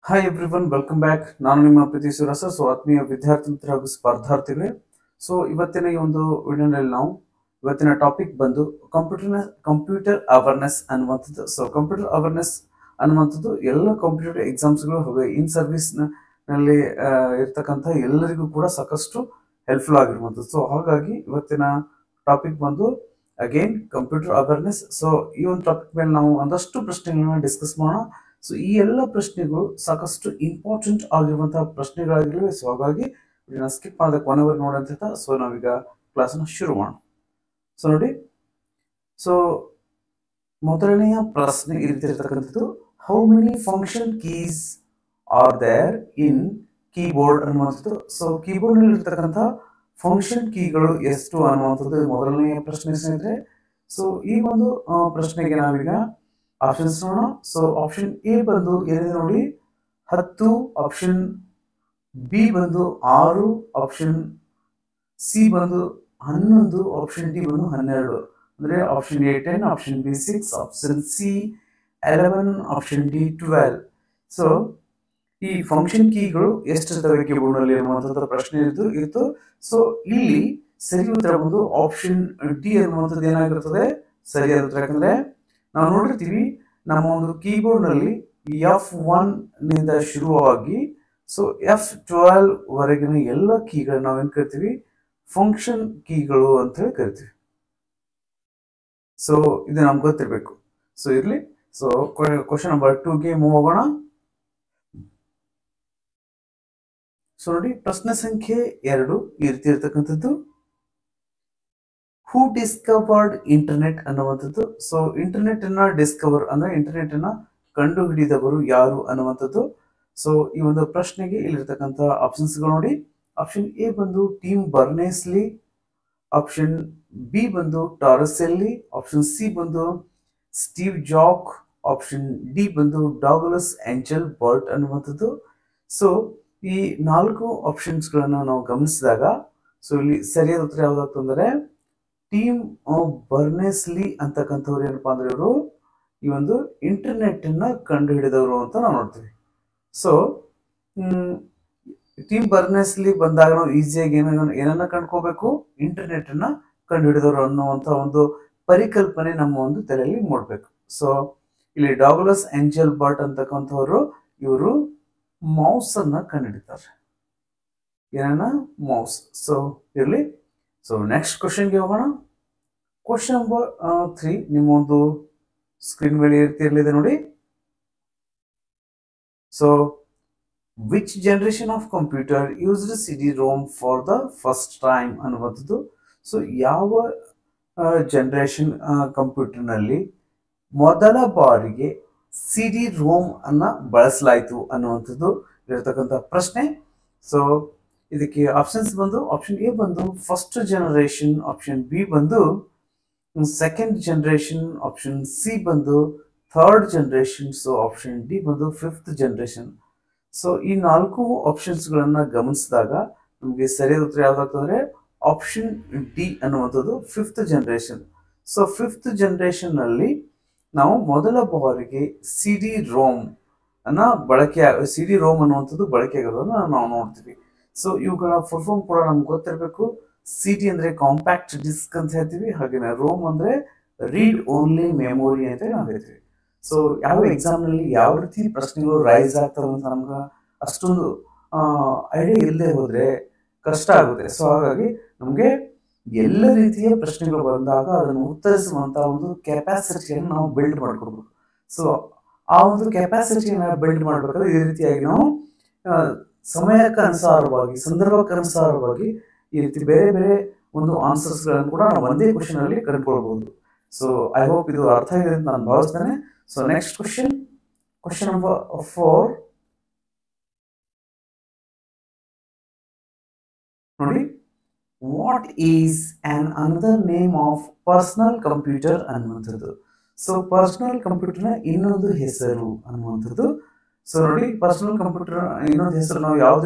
Hi everyone, welcome back. ನಾನು ನಿಮ್ಮ ಪ್ರೀತಿ ಸುರಸ. ಆತ್ಮೀಯ ವಿದ್ಯಾರ್ಥಿ ಮಿತ್ರ ಹಾಗೂ ಸ್ಪರ್ಧಾರ್ಥಿಗಳೇ, ಇವತ್ತಿನ ಈ ಒಂದು ವಿಡಿಯೋನಲ್ಲಿ ನಾವು ಇವತ್ತಿನ ಟಾಪಿಕ್ ಬಂದು ಕಂಪ್ಯೂಟರ್ ಅವೇರ್ನೆಸ್ ಅನ್ನುವಂಥದ್ದು. ಕಂಪ್ಯೂಟರ್ ಅವೇರ್ನೆಸ್ ಅನ್ನುವಂಥದ್ದು ಎಲ್ಲ ಕಾಂಪಿಟೇಟಿವ್ ಎಕ್ಸಾಮ್ಸ್ಗಳು ಹಾಗೂ ಇನ್ ಸರ್ವಿಸ್ ನಲ್ಲಿ ಇರ್ತಕ್ಕಂಥ ಎಲ್ಲರಿಗೂ ಕೂಡ ಸಾಕಷ್ಟು ಹೆಲ್ಪ್ಫುಲ್ ಆಗಿರುವಂಥದ್ದು. ಹಾಗಾಗಿ ಇವತ್ತಿನ ಟಾಪಿಕ್ ಬಂದು ಅಗೇನ್ ಕಂಪ್ಯೂಟರ್ ಅವೇರ್ನೆಸ್. ಈ ಒಂದು ಟಾಪಿಕ್ ಮೇಲೆ ನಾವು ಒಂದಷ್ಟು ಪ್ರಶ್ನೆಗಳನ್ನ ಡಿಸ್ಕಸ್ ಮಾಡೋಣ. ಈ ಎಲ್ಲ ಪ್ರಶ್ನೆಗಳು ಸಾಕಷ್ಟು ಇಂಪಾರ್ಟೆಂಟ್ ಆಗಿರುವಂತಹ ಪ್ರಶ್ನೆಗಳಾಗಿವೆ. ಹಾಗಾಗಿ ಸ್ಕಿಪ್ ಮಾಡದೆ ಕೊನೆವರೆಗೆ ನೋಡಂತ. ನಾವೀಗ ಕ್ಲಾಸ್ನ ಶುರು ಮಾಡೋಣ. ನೋಡಿ, ಮೊದಲನೆಯ ಪ್ರಶ್ನೆ ಇರ್ತಿರ್ತಕ್ಕಂಥದ್ದು, how many function keys are there in keyboard ಅನ್ನುವಂಥದ್ದು. ಕೀಬೋರ್ಡ್ ನಲ್ಲಿ ಇರ್ತಕ್ಕಂಥ ಫಂಕ್ಷನ್ ಕೀಗಳು ಎಷ್ಟು ಅನ್ನುವಂಥದ್ದು ಮೊದಲನೆಯ ಪ್ರಶ್ನೆ ಸ್ನೇಹಿತರೆ. ಈ ಒಂದು ಪ್ರಶ್ನೆಗೆ ನಾವೀಗ ಆಪ್ಷನ್ಸ್ ನೋಡೋಣ. ಆಪ್ಷನ್ ಎ ಬಂದು ಏನಿದೆ ನೋಡಿ 10, ಆಪ್ಷನ್ ಬಿ ಬಂದು 6, ಆಪ್ಷನ್ ಸಿ ಬಂದು 11, ಆಪ್ಷನ್ ಡಿ ಬಂದು 12. ಅಂದ್ರೆ option A 10, option B 6, option C 11, option D 12. ಈ ಫಂಕ್ಷನ್ ಕೀಗಳು ಎಷ್ಟಿರ್ತವೆ ಕೀಬೋರ್ಡ್ ನಲ್ಲಿ ಅನ್ನುವಂಥದ್ದು ಪ್ರಶ್ನೆ ಇತ್ತು. ಇಲ್ಲಿ ಸರಿ ಉತ್ತರ ಬಂದು ಆಪ್ಷನ್ ಡಿ ಅನ್ನುವಂಥದ್ದು ಏನಾಗಿರ್ತದೆ ಸರಿಯಾದ ಉತ್ತರ. ಯಾಕಂದ್ರೆ ನಾವು ನೋಡಿರ್ತೀವಿ ನಮ್ಮ ಒಂದು ಕೀಬೋರ್ಡ್ ನಲ್ಲಿ F1 ನಿಂದ ಶುರುವಾಗಿ F12 ವರೆಗಿನ ಎಲ್ಲ ಕೀಗಳು ನಾವೇನ್ ಕರಿತೀವಿ ಫಂಕ್ಷನ್ ಕೀಗಳು ಅಂತ ಹೇಳಿ ಕರಿತೀವಿ. ಇದು ನಮ್ಗೆ ಗೊತ್ತಿರ್ಬೇಕು. ಇರ್ಲಿ. ಕ್ವಶನ್ ನಂಬರ್ 2ಗೆ ಮೂವ್ ಆಗೋಣ. ನೋಡಿ, ಪ್ರಶ್ನೆ ಸಂಖ್ಯೆ 2 ಈ ರೀತಿ ಇರ್ತಕ್ಕಂಥದ್ದು, ಹೂ ಡಿಸ್ಕವರ್ಡ್ ಇಂಟರ್ನೆಟ್ ಅನ್ನುವಂಥದ್ದು. ಇಂಟರ್ನೆಟ್ ಅನ್ನ ಡಿಸ್ಕವರ್ ಅಂದ್ರೆ ಇಂಟರ್ನೆಟ್ ಅನ್ನ ಕಂಡು ಹಿಡಿದವರು ಯಾರು ಅನ್ನುವಂಥದ್ದು. ಈ ಒಂದು ಪ್ರಶ್ನೆಗೆ ಇಲ್ಲಿರ್ತಕ್ಕಂಥ ಆಪ್ಷನ್ಸ್ ಗಳು ನೋಡಿ. ಆಪ್ಷನ್ ಎ ಬಂದು ಟಿಮ್ ಬರ್ನೇಸ್-ಲೀ, ಆಪ್ಷನ್ ಬಿ ಬಂದು ಟಾರಸೆಲ್ಲಿ, ಆಪ್ಷನ್ ಸಿ ಬಂದು ಸ್ಟೀವ್ ಜಾಬ್, ಆಪ್ಷನ್ ಡಿ ಬಂದು ಡಾಗ್ಲಸ್ ಏಂಜೆಲ್ ಬರ್ಟ್ ಅನ್ನುವಂಥದ್ದು. ಈ 4 ಆಪ್ಷನ್ಸ್ ಗಳನ್ನ ನಾವು ಗಮನಿಸಿದಾಗ ಇಲ್ಲಿ ಸರಿಯಾದ ಉತ್ತರ ಯಾವ್ದಾಗ್ತಂದ್ರೆ ಟೀಮ್ ಬರ್ನೇಸ್-ಲೀ ಅಂತಕ್ಕಂಥವ್ರು ಏನಪ್ಪಾ ಅಂದ್ರೆ ಇವರು ಈ ಒಂದು ಇಂಟರ್ನೆಟ್ ಅನ್ನ ಕಂಡು ಹಿಡಿದವರು ಅಂತ ನಾವು ನೋಡ್ತೀವಿ. ಟೀಮ್ ಬರ್ನೇಸ್-ಲೀ ಬಂದಾಗ ನಾವು ಈಸಿಯಾಗಿ ಏನನ್ನ ಕಂಡ್ಕೋಬೇಕು, ಇಂಟರ್ನೆಟ್ ಅನ್ನ ಕಂಡು ಹಿಡಿದವರು ಅನ್ನುವಂತ ಒಂದು ಪರಿಕಲ್ಪನೆ ನಮ್ಮ ಒಂದು ತಲೆಯಲ್ಲಿ ಮೂಡ್ಬೇಕು. ಇಲ್ಲಿ ಡಾಗ್ಲಸ್ ಏಂಜೆಲ್ ಬರ್ಟ್ ಅಂತಕ್ಕಂಥವ್ರು ಇವರು ಮೌಸ್ ಅನ್ನ ಕಂಡುಹಿಡಿತಾರೆ. ಏನನ್ನ ಮೌಸ್. ಇರ್ಲಿ. ನೆಕ್ಸ್ಟ್ ಕ್ವಶನ್ಗೆ ಹೋಗೋಣ. ಕ್ವಶನ್ ನಂಬರ್ 3 ನಿಮ್ಮ ಒಂದು ಸ್ಕ್ರೀನ್ ಮೇಲೆ ಇರ್ತಿರ್ಲಿದೆ ನೋಡಿ. Which generation of computer used CD-ROM for the first time ಅನ್ನುವಂಥದ್ದು. ಯಾವ ಜನರೇಷನ್ ಕಂಪ್ಯೂಟರ್ ನಲ್ಲಿ ಮೊದಲ ಬಾರಿಗೆ CD-ROM ಅನ್ನ ಬಳಸಲಾಯಿತು ಅನ್ನುವಂಥದ್ದು ಇರತಕ್ಕಂಥ ಪ್ರಶ್ನೆ. ಇದಕ್ಕೆ ಆಪ್ಷನ್ಸ್ ಬಂದು ಆಪ್ಷನ್ ಎ ಬಂದು ಫಸ್ಟ್ ಜನರೇಷನ್, ಆಪ್ಷನ್ ಬಿ ಬಂದು ಸೆಕೆಂಡ್ ಜನರೇಷನ್, ಆಪ್ಷನ್ ಸಿ ಬಂದು ಥರ್ಡ್ ಜನರೇಷನ್, ಆಪ್ಷನ್ ಡಿ ಬಂದು ಫಿಫ್ತ್ ಜನರೇಷನ್. ಈ 4 ಆಪ್ಷನ್ಸ್ ಗಳನ್ನ ಗಮನಿಸಿದಾಗ ನಮಗೆ ಸರಿಯಾದ ಉತ್ತರ ಯಾವ್ದಾಗ್ತಂದ್ರೆ ಆಪ್ಷನ್ ಡಿ ಅನ್ನುವಂಥದ್ದು ಫಿಫ್ತ್ ಜನರೇಷನ್. ಫಿಫ್ತ್ ಜನರೇಷನ್ ನಲ್ಲಿ ನಾವು ಮೊದಲ ಬಾರಿಗೆ CD-ROM ಅನ್ನ CD-ROM ಅನ್ನುವಂಥದ್ದು ಬಳಕೆ ಆಗೋದನ್ನ ನಾವು ನೋಡ್ತೀವಿ. ಇವುಗಳ ಫುಲ್ ಫಾರ್ಮ್ ಕೂಡ ನಮ್ಗೆ ಗೊತ್ತಿರಬೇಕು. CD ಅಂದ್ರೆ ಕಾಂಪ್ಯಾಕ್ಟ್ ಡಿಸ್ಕ್ ಅಂತ ಹೇಳ್ತೀವಿ, ಹಾಗೆ ರೋಮ್ ಅಂದ್ರೆ ರೀಡ್ ಓನ್ಲಿ ಮೆಮೊರಿ ಅಂತ ನಾವು ಹೇಳ್ತೀವಿ. ಯಾವ ಎಕ್ಸಾಮ್ ನಲ್ಲಿ ಯಾವ ರೀತಿ ಪ್ರಶ್ನೆಗಳು ರೈಸ್ ಆಗ್ತವೆ ಅಂತ ನಮ್ಗೆ ಅಷ್ಟೊಂದು ಐಡಿಯಾ ಇಲ್ಲದೆ ಹೋದ್ರೆ ಕಷ್ಟ ಆಗುತ್ತೆ. ಹಾಗಾಗಿ ನಮ್ಗೆ ಎಲ್ಲ ರೀತಿಯ ಪ್ರಶ್ನೆಗಳು ಬಂದಾಗ ಅದನ್ನು ಉತ್ತರಿಸುವಂತಹ ಒಂದು ಕೆಪಾಸಿಟಿಯನ್ನು ನಾವು ಬಿಲ್ಡ್ ಮಾಡ್ಕೊಡ್ಬೇಕು. ಆ ಒಂದು ಕೆಪಾಸಿಟಿಯನ್ನ ಬಿಲ್ಡ್ ಮಾಡ್ಬೇಕಾದ್ರೆ ಈ ರೀತಿಯಾಗಿ ನಾವು ಸಮಯಕ್ಕನುಸಾರವಾಗಿ ಸಂದರ್ಭಕ್ಕನುಸಾರವಾಗಿ ಈ ರೀತಿ ಬೇರೆ ಬೇರೆ ಒಂದು ಆನ್ಸರ್ಸ್ ಗಳನ್ನು ಕೂಡ ನಾವು ಒಂದೇ ಕ್ವಶನ್ ಅಲ್ಲಿ ಕಂಡುಕೊಳ್ಬಹುದು. ಐ ಹೋಪ್ ಇದು ಅರ್ಥ ಆಗಿದೆ ಅಂತ ನಾನು ಭಾವಿಸ್ತೇನೆ. ನೆಕ್ಸ್ಟ್ ಕ್ವಶನ್ ನಂಬರ್ 4 ನೋಡಿ. What is on another name of personal computer ಅನ್ನುವಂಥದ್ದು. ಪರ್ಸನಲ್ ಕಂಪ್ಯೂಟರ್ನ ಇನ್ನೊಂದು ಹೆಸರು ಅನ್ನುವಂಥದ್ದು. ನೋಡಿ, ಪರ್ಸನಲ್ ಕಂಪ್ಯೂಟರ್ ಇನ್ನೊಂದು ಹೆಸರು ನಾವು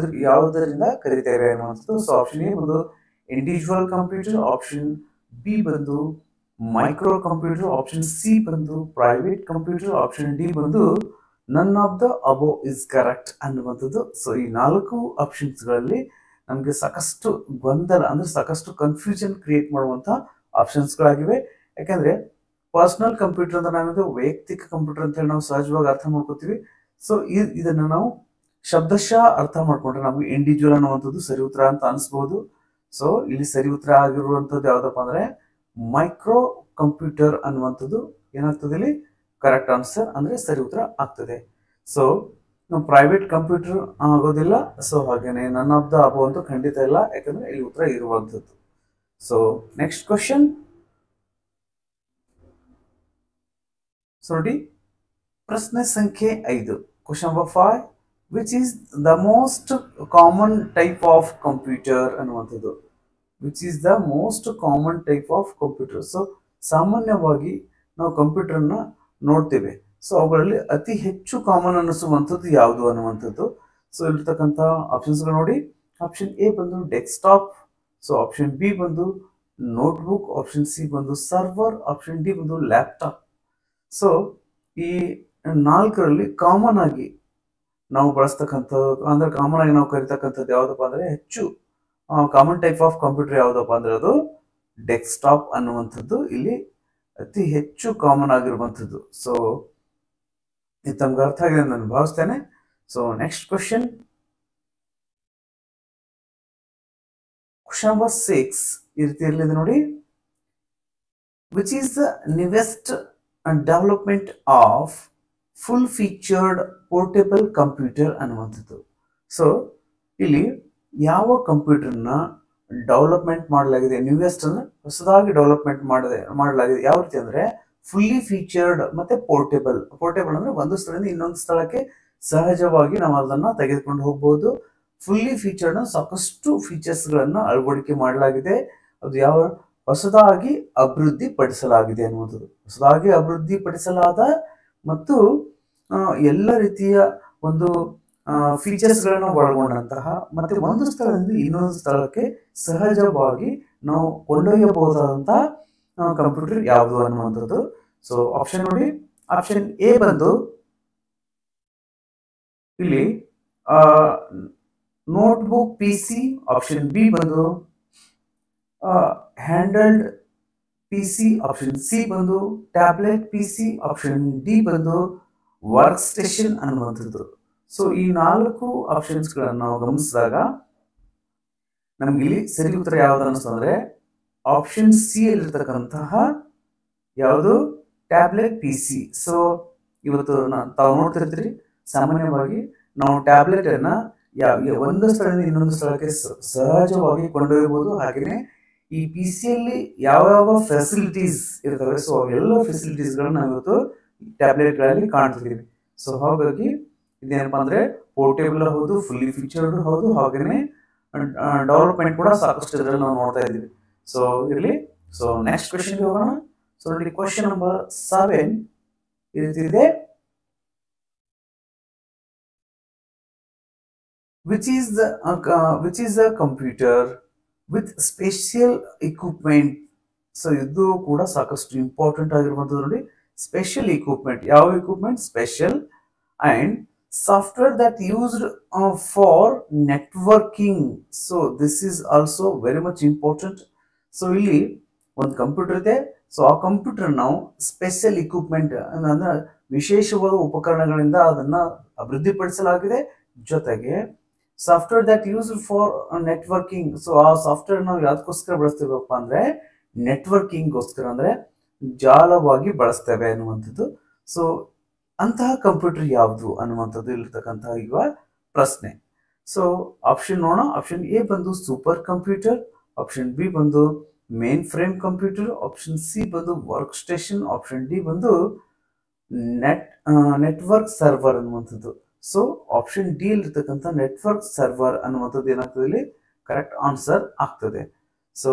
ಯಾವುದರಿಂದ ಕರಿತೇವೆ ಅನ್ನುವಂಥದ್ದು. ಆಪ್ಷನ್ ಎ ಬಂದು ಇಂಡಿವಿಜುವಲ್ ಕಂಪ್ಯೂಟರ್, ಆಪ್ಷನ್ ಬಿ ಬಂದು ಮೈಕ್ರೋ ಕಂಪ್ಯೂಟರ್, ಆಪ್ಷನ್ ಸಿ ಬಂದು ಪ್ರೈವೇಟ್ ಕಂಪ್ಯೂಟರ್, ಆಪ್ಷನ್ ಡಿ ಬಂದು none of the above is correct ಅನ್ನುವಂಥದ್ದು. ಸೊ ಈ 4 ಆಪ್ಷನ್ಸ್ಗಳಲ್ಲಿ ನಮಗೆ ಸಾಕಷ್ಟು ಗೊಂದಲ ಅಂದ್ರೆ ಸಾಕಷ್ಟು ಕನ್ಫ್ಯೂಷನ್ ಕ್ರಿಯೇಟ್ ಮಾಡುವಂತಹ ಆಪ್ಷನ್ಸ್ಗಳಾಗಿವೆ. ಯಾಕಂದ್ರೆ ಪರ್ಸನಲ್ ಕಂಪ್ಯೂಟರ್ ಅಂದ್ರೆ ನಾವಿದು ವೈಯಕ್ತಿಕ ಕಂಪ್ಯೂಟರ್ ಅಂತ ಹೇಳಿ ನಾವು ಸಹಜವಾಗಿ ಅರ್ಥ ಮಾಡ್ಕೋತೀವಿ. ಸೊ ಇದನ್ನ ನಾವು ಶಬ್ದಶಃ ಅರ್ಥ ಮಾಡ್ಕೊಂಡ್ರೆ ನಮ್ಗೆ ಇಂಡಿವಿಜುವಲ್ ಅನ್ನುವಂಥದ್ದು ಸರಿ ಉತ್ತರ ಅಂತ ಅನಿಸ್ಬಹುದು. ಸೊ ಇಲ್ಲಿ ಸರಿ ಉತ್ತರ ಆಗಿರುವಂಥದ್ದು ಯಾವ್ದಪ್ಪ ಅಂದ್ರೆ ಮೈಕ್ರೋ ಕಂಪ್ಯೂಟರ್ ಅನ್ನುವಂಥದ್ದು ಏನಾಗ್ತದೆ ಇಲ್ಲಿ ಕರೆಕ್ಟ್ ಆನ್ಸರ್ ಅಂದ್ರೆ ಸರಿ ಉತ್ತರ ಆಗ್ತದೆ. ಸೊ ಪ್ರೈವೇಟ್ ಕಂಪ್ಯೂಟರ್ ಆಗೋದಿಲ್ಲ. ಸೊ ಹಾಗೇನೆ ನನ್ ಆಫ್ ದ ಅಬೋ ಅಂತೂ ಖಂಡಿತ ಇಲ್ಲ, ಯಾಕಂದ್ರೆ ಇಲ್ಲಿ ಉತ್ತರ ಇರುವಂಥದ್ದು. So next question. ಸೊ ನೋಡಿ ಪ್ರಶ್ನೆ ಸಂಖ್ಯೆ 5, question number 5, which is the most common type of computer ಅನ್ನುವಂಥದ್ದು. Which is the most common type of computer. So ಸಾಮಾನ್ಯವಾಗಿ ನಾವು ಕಂಪ್ಯೂಟರ್ನ ನೋಡ್ತೇವೆ. ಸೊ ಅವುಗಳಲ್ಲಿ ಅತಿ ಹೆಚ್ಚು ಕಾಮನ್ ಅನ್ನಿಸುವಂಥದ್ದು ಯಾವುದು ಅನ್ನುವಂಥದ್ದು. ಸೊ ಇಲ್ಲಿರ್ತಕ್ಕಂಥ ಆಪ್ಷನ್ಸ್ಗಳು ನೋಡಿ. ಆಪ್ಷನ್ ಎ ಬಂದು ಡೆಸ್ಕ್ಟಾಪ್, ಸೊ ಆಪ್ಷನ್ ಬಿ ಬಂದು ನೋಟ್ಬುಕ್, ಆಪ್ಷನ್ ಸಿ ಬಂದು ಸರ್ವರ್, ಆಪ್ಷನ್ ಡಿ ಬಂದು ಲ್ಯಾಪ್ಟಾಪ್. ಸೊ ಈ 4ರಲ್ಲಿ ಕಾಮನ್ ಆಗಿ ನಾವು ಬಳಸ್ತಕ್ಕಂಥ ಅಂದ್ರೆ ಕಾಮನ್ ಆಗಿ ನಾವು ಕರಿತಕ್ಕಂಥದ್ದು ಯಾವುದಪ್ಪ ಅಂದ್ರೆ ಹೆಚ್ಚು ಕಾಮನ್ ಟೈಪ್ ಆಫ್ ಕಂಪ್ಯೂಟರ್ ಯಾವುದಪ್ಪ ಅಂದ್ರೆ ಅದು ಡೆಸ್ಕ್ಟಾಪ್ ಅನ್ನುವಂಥದ್ದು ಇಲ್ಲಿ ಅತಿ ಹೆಚ್ಚು ಕಾಮನ್ ಆಗಿರುವಂಥದ್ದು. ಸೊ ಇದು ತಮ್ಗೆ ಅರ್ಥ ಆಗಿದೆ ನಾನು ಭಾವಿಸ್ತೇನೆ. So next question, question number 6 ಈ ರೀತಿ ಇರಲಿದೆ ನೋಡಿ. Which is the newest development of full featured portable computer ಅನ್ನುವಂಥದ್ದು. ಸೊ ಇಲ್ಲಿ ಯಾವ ಕಂಪ್ಯೂಟರ್ನ ಡೆವಲಪ್ಮೆಂಟ್ ಮಾಡಲಾಗಿದೆ, ನ್ಯೂವೆಸ್ಟ್ ಅಂದ್ರೆ ಹೊಸದಾಗಿ ಡೆವಲಪ್ಮೆಂಟ್ ಮಾಡಲಾಗಿದೆ. ಯಾವ ರೀತಿ ಅಂದ್ರೆ ಫುಲ್ಲಿ ಫೀಚರ್ಡ್ ಮತ್ತೆ ಪೋರ್ಟೇಬಲ್. ಪೋರ್ಟೇಬಲ್ ಅಂದ್ರೆ ಒಂದು ಸ್ಥಳದಿಂದ ಇನ್ನೊಂದು ಸ್ಥಳಕ್ಕೆ ಸಹಜವಾಗಿ ನಾವು ಅದನ್ನ ತೆಗೆದುಕೊಂಡು ಹೋಗ್ಬೋದು. ಫುಲ್ಲಿ ಫೀಚರ್ಡ್ ಸಾಕಷ್ಟು ಫೀಚರ್ಸ್ ಗಳನ್ನ ಅಳವಡಿಕೆ ಮಾಡಲಾಗಿದೆ. ಅದು ಯಾವ ಹೊಸದಾಗಿ ಅಭಿವೃದ್ಧಿ ಪಡಿಸಲಾಗಿದೆ ಅನ್ನುವಂಥದ್ದು. ಹೊಸದಾಗಿ ಅಭಿವೃದ್ಧಿ ಪಡಿಸಲಾದ ಮತ್ತು ಎಲ್ಲ ರೀತಿಯ ಒಂದು ಫೀಚರ್ಸ್ ಗಳನ್ನ ಒಳಗೊಂಡಂತಹ ಮತ್ತೆ ಒಂದು ಸ್ಥಳದಿಂದ ಇನ್ನೊಂದು ಸ್ಥಳಕ್ಕೆ ಸಹಜವಾಗಿ ನಾವು ಕೊಂಡೊಯ್ಯಬಹುದಾದಂತಹ ಕಂಪ್ಯೂಟರ್ ಯಾವುದು ಅನ್ನುವಂಥದ್ದು. ಸೊ ಆಪ್ಷನ್ ನೋಡಿ. ಆಪ್ಷನ್ ಎ ಬಂದು ಇಲ್ಲಿ ನೋಟ್ಬುಕ್ PC, ಆಪ್ಷನ್ ಬಿ ಬಂದು ಹ್ಯಾಂಡಲ್ಡ್ PC, ಆಪ್ಷನ್ ಸಿ ಬಂದು ಟ್ಯಾಬ್ಲೆಟ್ PC, ಆಪ್ಷನ್ ಡಿ ಬಂದು ವರ್ಕ್ ಸ್ಟೇಷನ್ ಅನ್ನುವಂಥದ್ದು. ಸೊ ಈ 4 ಆಪ್ಷನ್ಸ್ ಗಳನ್ನ ನಾವು ಗಮನಿಸಿದಾಗ ನಮ್ಗೆ ಇಲ್ಲಿ ಸರಿ ಉತ್ತರ ಯಾವ್ದು ಅನಿಸ್ತಂದ್ರೆ ಆಪ್ಷನ್ ಸಿ ಅಲ್ಲಿರ್ತಕ್ಕಂತಹ ಯಾವುದು ಟ್ಯಾಬ್ಲೆಟ್ PC. ಸೊ ಇವತ್ತು ತಾವು ನೋಡ್ತಿರ್ತೀರಿ ಸಾಮಾನ್ಯವಾಗಿ ನಾವು ಟ್ಯಾಬ್ಲೆಟ್ ಅನ್ನ ಒಂದು ಸ್ಥಳದಿಂದ ಇನ್ನೊಂದು ಸ್ಥಳಕ್ಕೆ ಸಹಜವಾಗಿ ಕೊಂಡೊಯ್ಯಬಹುದು. ಹಾಗೆಯೇ ಈ PC ಯಲ್ಲಿ ಯಾವ ಫೆಸಿಲಿಟೀಸ್ ಇರ್ತವೆ, ಸೊ ಎಲ್ಲ ಫೆಸಿಲಿಟೀಸ್ ಗಳನ್ನ ನಾವು ಇವತ್ತು ಟ್ಯಾಬ್ಲೆಟ್ ಗಳಲ್ಲಿ ಕಾಣ್ತಿದೀವಿ. ಸೊ ಹಾಗಾಗಿ ಇದೇನಪ್ಪಾ ಅಂದ್ರೆ ಪೋರ್ಟೇಬಲ್ ಹೌದು, ಫುಲ್ಲಿ ಫೀಚರ್ಡ್ ಹೌದು, ಹಾಗೇನೆ ಡೆವಲಪ್ಮೆಂಟ್ ಕೂಡ ಸಾಕಷ್ಟು ಇದರಲ್ಲಿ ನಾವು ನೋಡ್ತಾ ಇದ್ದೀವಿ. ಸೊ ಇರಲಿ. ಸೊ ನೆಕ್ಸ್ಟ್ ಕ್ವೆಶ್ಚನ್ ಹೋಗೋಣ. ಸೊ ನೋಡಿ ಕ್ವೆಶ್ಚನ್ ನಂಬರ್ 7 ಈ ರೀತಿ ಇದೆ. which is the computer with special equipment. So ಇದು ಕೂಡ ಸಾಕಷ್ಟು ಇಂಪಾರ್ಟೆಂಟ್ ಆಗಿರುವಂಥದ್ದು ನೋಡಿ. ಸ್ಪೆಷಲ್ ಇಕ್ವಿಪ್ಮೆಂಟ್, ಯಾವ equipment special, and software that used for networking. So this is also very much important. So ಇಲ್ಲಿ ಒಂದು ಕಂಪ್ಯೂಟರ್ ಇದೆ. ಸೊ ಆ ಕಂಪ್ಯೂಟರ್ ನಾವು ಸ್ಪೆಷಲ್ ಇಕ್ವಿಪ್ಮೆಂಟ್ ಅಂದ್ರೆ ವಿಶೇಷವಾದ ಉಪಕರಣಗಳಿಂದ ಅದನ್ನ ಅಭಿವೃದ್ಧಿಪಡಿಸಲಾಗಿದೆ. ಜೊತೆಗೆ software that use for networking. So ಆ ಸಾಫ್ಟ್ವೇರ್ ನಾವು ಯಾವ್ದಕ್ಕೋಸ್ಕರ ಬಳಸ್ತೀವಪ್ಪ ಅಂದ್ರೆ ನೆಟ್ವರ್ಕಿಂಗ್ ಗೋಸ್ಕರ, ಅಂದ್ರೆ ಜಾಲವಾಗಿ ಬಳಸ್ತೇವೆ ಅನ್ನುವಂಥದ್ದು. ಸೊ ಅಂತಹ ಕಂಪ್ಯೂಟರ್ ಯಾವುದು ಅನ್ನುವಂಥದ್ದು ಇಲ್ಲಿರ್ತಕ್ಕಂತಹ ಈಗ ಪ್ರಶ್ನೆ. ಸೊ ಆಪ್ಷನ್ ನೋಡೋಣ. ಆಪ್ಷನ್ ಎ ಬಂದು ಸೂಪರ್ ಕಂಪ್ಯೂಟರ್, ಆಪ್ಷನ್ ಬಿ ಬಂದು main frame computer, option C ಬಂದು ವರ್ಕ್ ಸ್ಟೇಷನ್, ಆಪ್ಷನ್ ಡಿ ಬಂದು ನೆಟ್ವರ್ಕ್ ಸರ್ವರ್ ಅನ್ನುವಂಥದ್ದು. ಸೊ ಆಪ್ಷನ್ ಡಿ ಇರ್ತಕ್ಕಂಥ ನೆಟ್ವರ್ಕ್ ಸರ್ವರ್ ಅನ್ನುವಂಥದ್ದು ಏನಾಗ್ತದೆ ಇಲ್ಲಿ ಕರೆಕ್ಟ್ ಆನ್ಸರ್ ಆಗ್ತದೆ. ಸೊ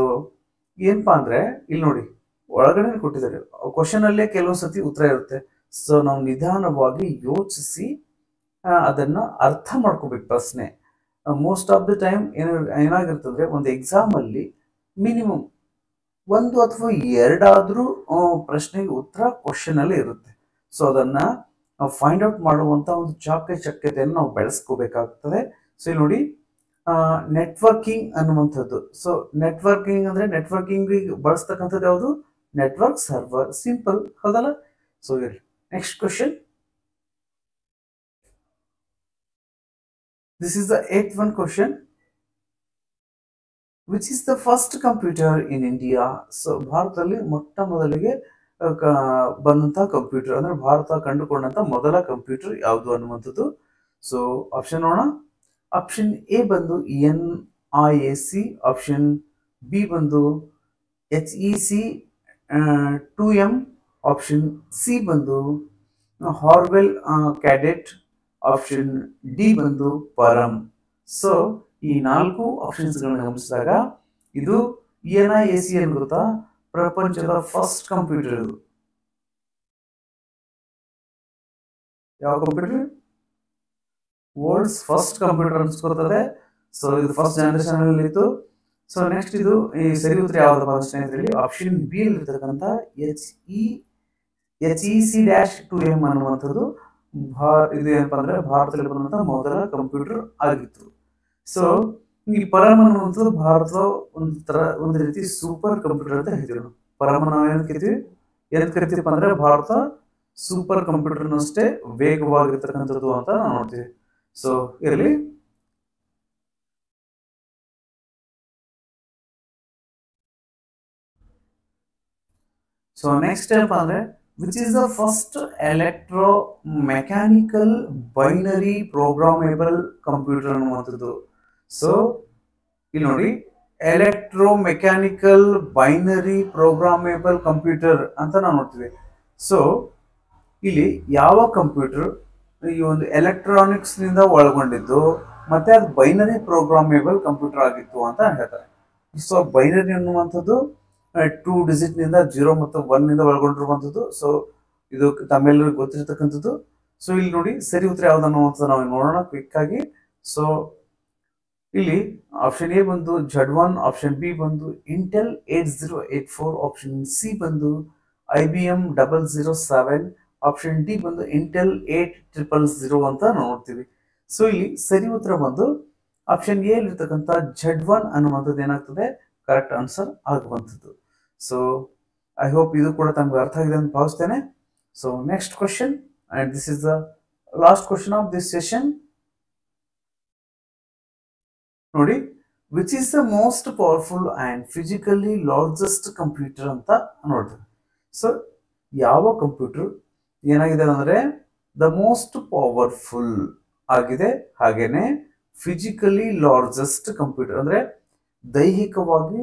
ಏನಪ್ಪಾ ಅಂದ್ರೆ ಇಲ್ಲಿ ನೋಡಿ ಒಳಗಡೆ ಕೊಟ್ಟಿದ್ದಾರೆ, ಕ್ವಶನ್ ಅಲ್ಲೇ ಕೆಲವೊಂದು ಸತಿ ಉತ್ತರ ಇರುತ್ತೆ. ಸೊ ನಾವು ನಿಧಾನವಾಗಿ ಯೋಚಿಸಿ ಅದನ್ನ ಅರ್ಥ ಮಾಡ್ಕೋಬೇಕು ಪ್ರಶ್ನೆ. ಮೋಸ್ಟ್ ಆಫ್ ದ ಟೈಮ್ ಏನಾಗಿರ್ತಂದ್ರೆ ಒಂದು ಎಕ್ಸಾಮ್ ಅಲ್ಲಿ ಮಿನಿಮಮ್ 1 ಅಥವಾ 2 ಪ್ರಶ್ನೆಗೆ ಉತ್ತರ ಕ್ವಶನ್ ಅಲ್ಲಿ ಇರುತ್ತೆ. ಸೊ ಅದನ್ನ ಫೈಂಡ್ ಔಟ್ ಮಾಡುವಂತ ಒಂದು ಚಾಕಚಕ್ಯತೆಯನ್ನು ನಾವು ಬೆಳೆಸ್ಕೋಬೇಕಾಗ್ತದೆ. ಸೊ ಇಲ್ಲಿ ನೋಡಿ ನೆಟ್ವರ್ಕಿಂಗ್ ಅನ್ನುವಂಥದ್ದು. ಸೊ ನೆಟ್ವರ್ಕಿಂಗ್ ಅಂದ್ರೆ ನೆಟ್ವರ್ಕಿಂಗ್ ಬಳಸ್ತಕ್ಕಂಥದ್ದು ಯಾವುದು? Network server. ಸಿಂಪಲ್ ಹೌದಲ್ಲ? So next question. This is the 8th one question. Which is the first computer in India? So ಭಾರತದಲ್ಲಿ ಮೊಟ್ಟ ಮೊದಲಿಗೆ ಬಂದಂತಹ ಕಂಪ್ಯೂಟರ್ ಅಂದ್ರೆ ಭಾರತ ಕಂಡುಕೊಂಡಂತ ಮೊದಲ ಕಂಪ್ಯೂಟರ್ ಯಾವುದು ಅನ್ನುವಂಥದ್ದು. ಸೊ ಆಪ್ಷನ್ ನೋಡೋಣ. ಆಪ್ಷನ್ ಎ ಬಂದು NIAC, ಆಪ್ಷನ್ ಬಿ ಬಂದು HEC 2M, ಆಪ್ಷನ್ ಸಿ ಬಂದು ಹಾರ್ವೆಲ್ ಕ್ಯಾಡೆಟ್, ಆಪ್ಷನ್ ಡಿ ಬಂದು ಪರಂ. ಸೊ ಈ 4 ಆಪ್ಷನ್ಸ್ ಗಳನ್ನ ಗಮನಿಸಿದಾಗ ಇದು NIAC ಏನು ಗೊತ್ತಾ? ಪ್ರಪಂಚದ ಫಸ್ಟ್ ಕಂಪ್ಯೂಟರ್. ಇದು ಯಾವ ಕಂಪ್ಯೂಟರ್? ವರ್ಲ್ಡ್ಸ್ ಫಸ್ಟ್ ಕಂಪ್ಯೂಟರ್ ಅನ್ಸ್ಕೊಳ್ತದೆ. ಸೊ ಇದು ಫಸ್ಟ್ ಜನರೇಷನ್ ಅಲ್ಲಿ ಇತ್ತು. ಸೊ ನೆಕ್ಸ್ಟ್ ಇದು ಈ ಸರಿ ಉತ್ತರ ಯಾವ್ದಪ್ಪ ಸ್ನೇಹಿತರಲ್ಲಿ? ಆಪ್ಷನ್ ಬಿ ಅಲ್ಲಿ ಇರ್ತಕ್ಕಂಥ HEC-2M ಅನ್ನುವಂಥದ್ದು ಇದು ಏನಪ್ಪಾ ಅಂದ್ರೆ ಭಾರತದಲ್ಲಿ ಬಂದಂತ ಮೊದಲ ಕಂಪ್ಯೂಟರ್ ಆಗಿತ್ತು. ಸೊ ಈ ಪರಮ್ ಅನ್ನುವಂಥದ್ದು ಭಾರತದ ಒಂದು ರೀತಿ ಸೂಪರ್ ಕಂಪ್ಯೂಟರ್ ಅಂತ ಹೇಳ್ತೀವಿ ನಾವು. ಪರಮ ನಾವು ಏನ್ ಕರಿತೀವಪ್ಪ ಅಂದ್ರೆ ಭಾರತ ಸೂಪರ್ ಕಂಪ್ಯೂಟರ್ನಷ್ಟೇ ವೇಗವಾಗಿರ್ತಕ್ಕಂಥದ್ದು ಅಂತ ನಾವು ನೋಡ್ತೀವಿ. ಸೊ ಇರಲಿ. ಸೊ ನೆಕ್ಸ್ಟ್ ಏನಪ್ಪ ಅಂದ್ರೆ which is the first electromechanical binary programmable computer ಅನ್ನುವಂಥದ್ದು. ಸೊ ಇಲ್ಲಿ ನೋಡಿ ಎಲೆಕ್ಟ್ರೋಮೆಕ್ಯಾನಿಕಲ್ ಬೈನರಿ ಪ್ರೋಗ್ರಾಮೇಬಲ್ ಕಂಪ್ಯೂಟರ್ ಅಂತ ನಾವು ನೋಡ್ತೀವಿ. ಸೊ ಇಲ್ಲಿ ಯಾವ ಕಂಪ್ಯೂಟರ್ ಈ ಒಂದು ಎಲೆಕ್ಟ್ರಾನಿಕ್ಸ್ ನಿಂದ ಒಳಗೊಂಡಿದ್ದು ಮತ್ತೆ ಅದು ಬೈನರಿ ಪ್ರೋಗ್ರಾಮೇಬಲ್ ಕಂಪ್ಯೂಟರ್ ಆಗಿತ್ತು ಅಂತ ಹೇಳ್ತಾರೆ. ಸೊ ಬೈನರಿ ಅನ್ನುವಂಥದ್ದು 2 ಡಿಜಿಟ್ ನಿಂದ 0 ಮತ್ತು 1 ನಿಂದ ಒಳಗೊಂಡಿರುವಂಥದ್ದು. ಸೊ ಇದು ತಮ್ಮೆಲ್ಲರಿಗೂ ಗೊತ್ತಿರತಕ್ಕಂಥದ್ದು. ಸೊ ಇಲ್ಲಿ ನೋಡಿ ಸರಿ ಉತ್ತರ ಯಾವ್ದು ಅನ್ನುವಂಥದ್ದು ನಾವು ನೋಡೋಣ ಕ್ವಿಕ್ ಆಗಿ. ಸೊ ಇಲ್ಲಿ ಆಪ್ಷನ್ ಎ ಬಂದು Z1, ಆಪ್ಷನ್ ಬಿ ಬಂದು ಇಂಟೆಲ್ 8084, ಆಪ್ಷನ್ ಸಿ ಬಂದು IBM 007, ಆಪ್ಷನ್ ಡಿ ಬಂದು ಇಂಟೆಲ್ 8000 ಅಂತ ನೋಡ್ತೀವಿ. ಸೊ ಇಲ್ಲಿ ಸರಿ ಉತ್ತರ ಬಂದು ಆಪ್ಷನ್ ಎ ಇರ್ತಕ್ಕಂಥ Z1 ಅನ್ನುವಂಥದ್ದು ಏನಾಗ್ತದೆ? ಕರೆಕ್ಟ್ ಆನ್ಸರ್ ಆಗುವಂಥದ್ದು. ಸೊ ಐ ಹೋಪ್ ಇದು ಕೂಡ ತಮ್ಗೆ ಅರ್ಥ ಆಗಿದೆ ಅಂತ ಭಾವಿಸ್ತೇನೆ. So next question, and this is the last question of this session. ನೋಡಿ, which is the most powerful and physically largest computer ಅಂತ ನೋಡ್ತೀವಿ. ಸೊ ಯಾವ ಕಂಪ್ಯೂಟರ್ ಏನಾಗಿದೆ ಅಂದ್ರೆ ದ ಮೋಸ್ಟ್ ಪವರ್ಫುಲ್ ಆಗಿದೆ, ಹಾಗೇನೆ ಫಿಸಿಕಲಿ ಲಾರ್ಜೆಸ್ಟ್ ಕಂಪ್ಯೂಟರ್ ಅಂದ್ರೆ ದೈಹಿಕವಾಗಿ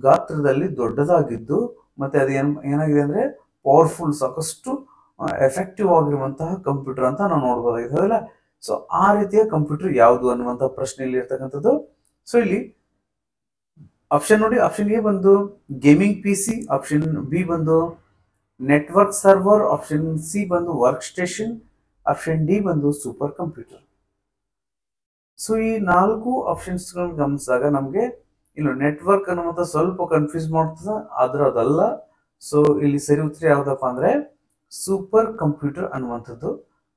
ಗಾತ್ರದಲ್ಲಿ ದೊಡ್ಡದಾಗಿದ್ದು ಮತ್ತೆ ಅದು ಏನಾಗಿದೆ ಅಂದ್ರೆ ಪವರ್ಫುಲ್, ಸಾಕಷ್ಟು ಎಫೆಕ್ಟಿವ್ ಆಗಿರುವಂತಹ ಕಂಪ್ಯೂಟರ್ ಅಂತ ನಾವು ನೋಡ್ಬೋದಾಗಿದೆ ಅದಲ್ಲ. ಸೊ ಆ ರೀತಿಯ ಕಂಪ್ಯೂಟರ್ ಯಾವುದು ಅನ್ನುವಂತಹ ಪ್ರಶ್ನೆಯಲ್ಲಿ ಇರ್ತಕ್ಕಂಥದ್ದು. ಸೊ ಇಲ್ಲಿ ಆಪ್ಷನ್ ನೋಡಿ, ಆಪ್ಷನ್ ಎ ಬಂದು ಗೇಮಿಂಗ್ PC, ಆಪ್ಷನ್ ಬಿ ಬಂದು ನೆಟ್ವರ್ಕ್ ಸರ್ವರ್, ಆಪ್ಷನ್ ಸಿ ಬಂದು ವರ್ಕ್ ಸ್ಟೇಷನ್, ಆಪ್ಷನ್ ಡಿ ಬಂದು ಸೂಪರ್ ಕಂಪ್ಯೂಟರ್. ಸೊ ಈ 4 ಆಪ್ಷನ್ಸ್ ಗಳನ್ನ ಗಮನಿಸಿದಾಗ ನಮ್ಗೆ ಇಲ್ಲಿ ನೆಟ್ವರ್ಕ್ ಅನ್ನುವಂಥ ಸ್ವಲ್ಪ ಕನ್ಫ್ಯೂಸ್ ಮಾಡ್ತದೆ, ಆದ್ರೆ ಅದಲ್ಲ. ಸೊ ಇಲ್ಲಿ ಸರಿ ಉತ್ತರ ಯಾವ್ದಪ್ಪ ಅಂದ್ರೆ ಸೂಪರ್ ಕಂಪ್ಯೂಟರ್ ಅನ್ನುವಂಥದ್ದು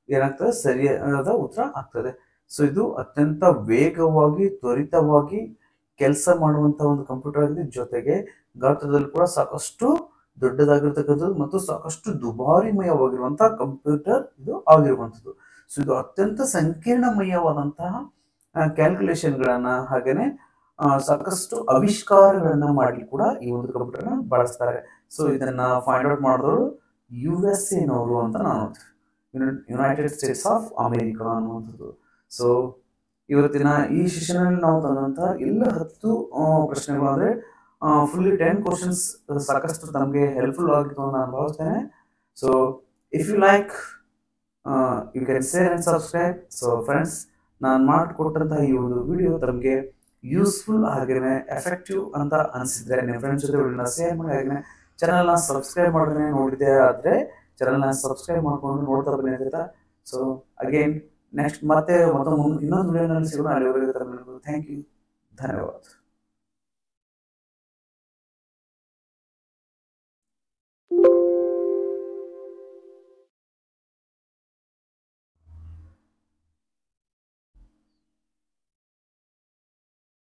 ಏನಾಗ್ತದೆ ಸರಿಯಾದ ಉತ್ತರ ಆಗ್ತದೆ. ಸೊ ಇದು ಅತ್ಯಂತ ವೇಗವಾಗಿ ತ್ವರಿತವಾಗಿ ಕೆಲಸ ಮಾಡುವಂತಹ ಒಂದು ಕಂಪ್ಯೂಟರ್ ಆಗಿದೆ, ಜೊತೆಗೆ ಗಾತ್ರದಲ್ಲಿ ಕೂಡ ಸಾಕಷ್ಟು ದೊಡ್ಡದಾಗಿರ್ತಕ್ಕಂಥದ್ದು ಮತ್ತು ಸಾಕಷ್ಟು ದುಬಾರಿಮಯವಾಗಿರುವಂತಹ ಕಂಪ್ಯೂಟರ್ ಇದು ಆಗಿರುವಂಥದ್ದು. ಸೊ ಇದು ಅತ್ಯಂತ ಸಂಕೀರ್ಣಮಯವಾದಂತಹ ಕ್ಯಾಲ್ಕುಲೇಷನ್ಗಳನ್ನ ಹಾಗೇನೆ ಸಾಕಷ್ಟು ಆವಿಷ್ಕಾರಗಳನ್ನ ಮಾಡಿ ಕೂಡ ಈ ಒಂದು ಕಂಪ್ಯೂಟರ್ನ ಬಳಸ್ತಾರೆ. ಸೊ ಇದನ್ನ ಫೈಂಡ್ ಔಟ್ ಮಾಡಿದವರು USA ನವರು ಅಂತ ನಾವು ನೋಡ್ತೀವಿ, ಯುನೈಟೆಡ್ ಸ್ಟೇಟ್ಸ್ ಆಫ್ ಅಮೆರಿಕಾ ಅನ್ನುವಂಥದ್ದು. ಸೊ ಇವತ್ತಿನ ಈ ಸೆಷನ್ ಅಲ್ಲಿ ನಾವು ತಂದಂತಹ ಎಲ್ಲ 10 ಪ್ರಶ್ನೆಗಳು ಅಂದ್ರೆ ಫುಲ್ಲಿ 10 ಕ್ವಶನ್ಸ್ ಸಾಕಷ್ಟು ನಮಗೆ ಹೆಲ್ಪ್ಫುಲ್ ಆಗಿತ್ತು ಅಂತ ನಾನು ಭಾವಿಸ್ತೇನೆ. So if you like you can share and subscribe. So friends, ನಾನು ಮಾಡಿಕೊಟ್ಟಂತಹ ಈ ಒಂದು ವಿಡಿಯೋ ತಮಗೆ ಯೂಸ್ಫುಲ್ ಹಾಗೇನೆ ಎಫೆಕ್ಟಿವ್ ಅಂತ ಅನಿಸಿದ್ರೆ ನಿಮ್ಮ ಫ್ರೆಂಡ್ಸ್ ಜೊತೆ ಶೇರ್ ಮಾಡಿ, ಹಾಗೆ ಚಾನಲ್ನ ಸಬ್ಸ್ಕ್ರೈಬ್ ಮಾಡಿದ್ರೆ ನೋಡಿದೆ ಆದರೆ ಚಾನಲ್ನ ಸಬ್ಸ್ಕ್ರೈಬ್ ಮಾಡ್ಕೊಂಡು ನೋಡ್ತಾ ಬನ್ನಿ ಅಂತ. ಸೊ ಅಗೇನ್ ನೆಕ್ಸ್ಟ್ ಮತ್ತೆ ಇನ್ನೊಂದು ವಿಡಿಯೋನಲ್ಲಿ ಸಿಗೋಣ. ಅಲ್ಲಿವರೆಗೆ ಥ್ಯಾಂಕ್ ಯು, ಧನ್ಯವಾದ.